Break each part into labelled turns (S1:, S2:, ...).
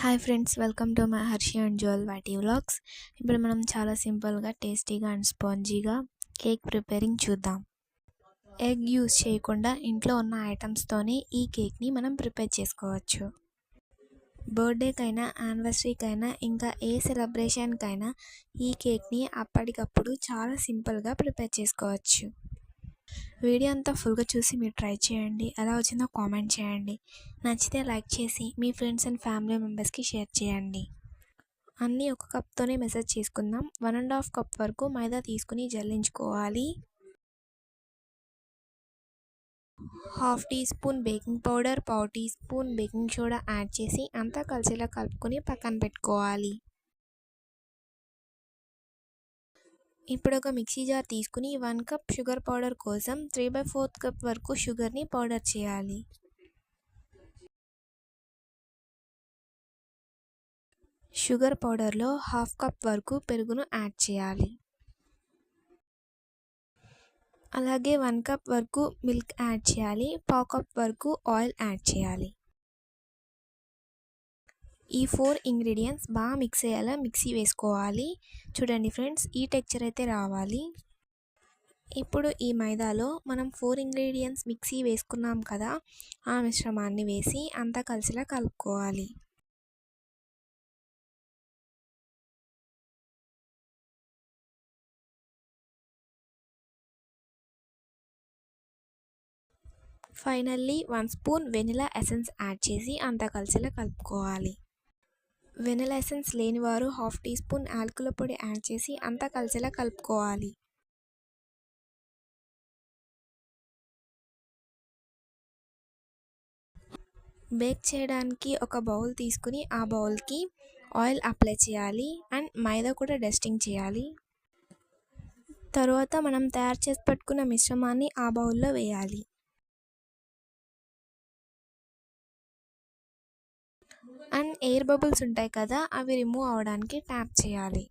S1: Hi friends, welcome to my Harshi and jewel వాటి vlogs. ఇప్పుడు మనం చాలా సింపుల్గా, టేస్టీగా అండ్ స్పాంజీగా కేక్ ప్రిపేరింగ్ చూద్దాం. ఎగ్ యూస్ చేయకుండా ఇంట్లో ఉన్న ఐటమ్స్తోనే ఈ కేక్ని మనం ప్రిపేర్ చేసుకోవచ్చు. బర్త్డేకైనా, యానివర్సరీకైనా, ఇంకా ఏ సెలబ్రేషన్కైనా ఈ కేక్ని అప్పటికప్పుడు చాలా సింపుల్గా ప్రిపేర్ చేసుకోవచ్చు. వీడియో అంతా ఫుల్గా చూసి మీరు ట్రై చేయండి. ఎలా వచ్చిందో కామెంట్ చేయండి. నచ్చితే లైక్ చేసి మీ ఫ్రెండ్స్ అండ్ ఫ్యామిలీ మెంబర్స్కి షేర్ చేయండి. అన్నీ ఒక కప్తోనే మెజర్ చేసుకుందాం. 1.5 కప్ వరకు మైదా తీసుకుని జల్లించుకోవాలి. 1/2 teaspoon baking powder, 1/4 teaspoon baking soda add చేసి అంతా కలిసేలా కలుపుకొని పక్కన పెట్టుకోవాలి. ఇప్పుడు ఒక మిక్సీ జార్ తీసుకుని 1 కప్ షుగర్ పౌడర్ కోసం 3/4 కప్ వరకు షుగర్ని పౌడర్ చేయాలి. షుగర్ పౌడర్లో 1/2 కప్ వరకు పెరుగును యాడ్ చేయాలి. అలాగే 1 కప్ వరకు మిల్క్ యాడ్ చేయాలి. 1/2 కప్ వరకు ఆయిల్ యాడ్ చేయాలి. ఈ 4 ఇంగ్రీడియంట్స్ బాగా మిక్స్ అయ్యేలా మిక్సీ వేసుకోవాలి. చూడండి ఫ్రెండ్స్, ఈ టెక్చర్ అయితే రావాలి. ఇప్పుడు ఈ మైదాలో మనం 4 ఇంగ్రీడియంట్స్ మిక్సీ వేసుకున్నాం కదా, ఆ మిశ్రమాన్ని వేసి అంతా కలిసిలా కలుపుకోవాలి. Finally 1 spoon vanilla essence add చేసి అంతా కలిసిలా కలుపుకోవాలి. వెనిలా ఎసెన్స్ లేనివారు 1/2 టీ స్పూన్ యాలకుల పొడి యాడ్ చేసి అంతా కలిసేలా కలుపుకోవాలి. బేక్ చేయడానికి ఒక బౌల్ తీసుకుని ఆ బౌల్కి ఆయిల్ అప్లై చేయాలి అండ్ మైదా కూడా డస్టింగ్ చేయాలి. తర్వాత మనం తయారు చేసి పెట్టుకున్న మిశ్రమాన్ని ఆ బౌల్లో వేయాలి. అండ్ ఎయిర్ బబుల్స్ ఉంటాయి కదా, అవి రిమూవ్ అవడానికి ట్యాప్ చేయాలి.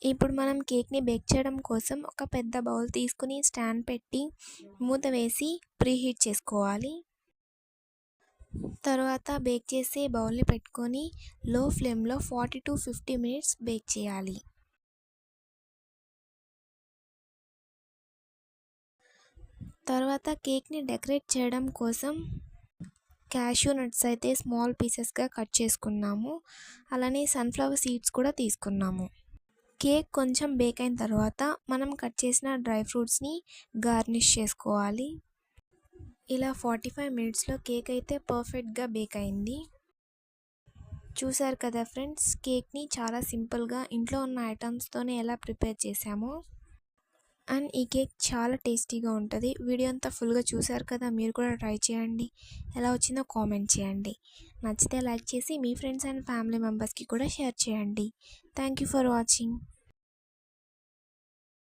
S1: ఇప్పుడు మనం కేక్ని బేక్ చేయడం కోసం ఒక పెద్ద బౌల్ తీసుకుని స్టాండ్ పెట్టి మూత వేసి ప్రీహీట్ చేసుకోవాలి. తర్వాత బేక్ చేసే బౌల్ని పెట్టుకొని లో ఫ్లేమ్లో 40 to 50 మినిట్స్ బేక్ చేయాలి. తర్వాత కేక్ని డెకరేట్ చేయడం కోసం క్యాష్యూ నట్స్ అయితే స్మాల్ పీసెస్గా కట్ చేసుకున్నాము. అలానే సన్ఫ్లవర్ సీడ్స్ కూడా తీసుకున్నాము. కేక్ కొంచెం బేక్ అయిన తర్వాత మనం కట్ చేసిన డ్రై ఫ్రూట్స్ని గార్నిష్ చేసుకోవాలి. ఇలా 45 మినిట్స్లో కేక్ అయితే పర్ఫెక్ట్గా బేక్ అయింది. చూసారు కదా ఫ్రెండ్స్, కేక్ని చాలా సింపుల్గా ఇంట్లో ఉన్న ఐటమ్స్తోనే ఎలా ప్రిపేర్ చేసామో. అండ్ ఈ కేక్ చాలా టేస్టీగా ఉంటుంది. వీడియో అంతా ఫుల్గా చూసారు కదా, మీరు కూడా ట్రై చేయండి. ఎలా వచ్చిందో కామెంట్ చేయండి. నచ్చితే లైక్ చేసి మీ ఫ్రెండ్స్ అండ్ ఫ్యామిలీ మెంబర్స్కి కూడా షేర్ చేయండి. Thank you for watching.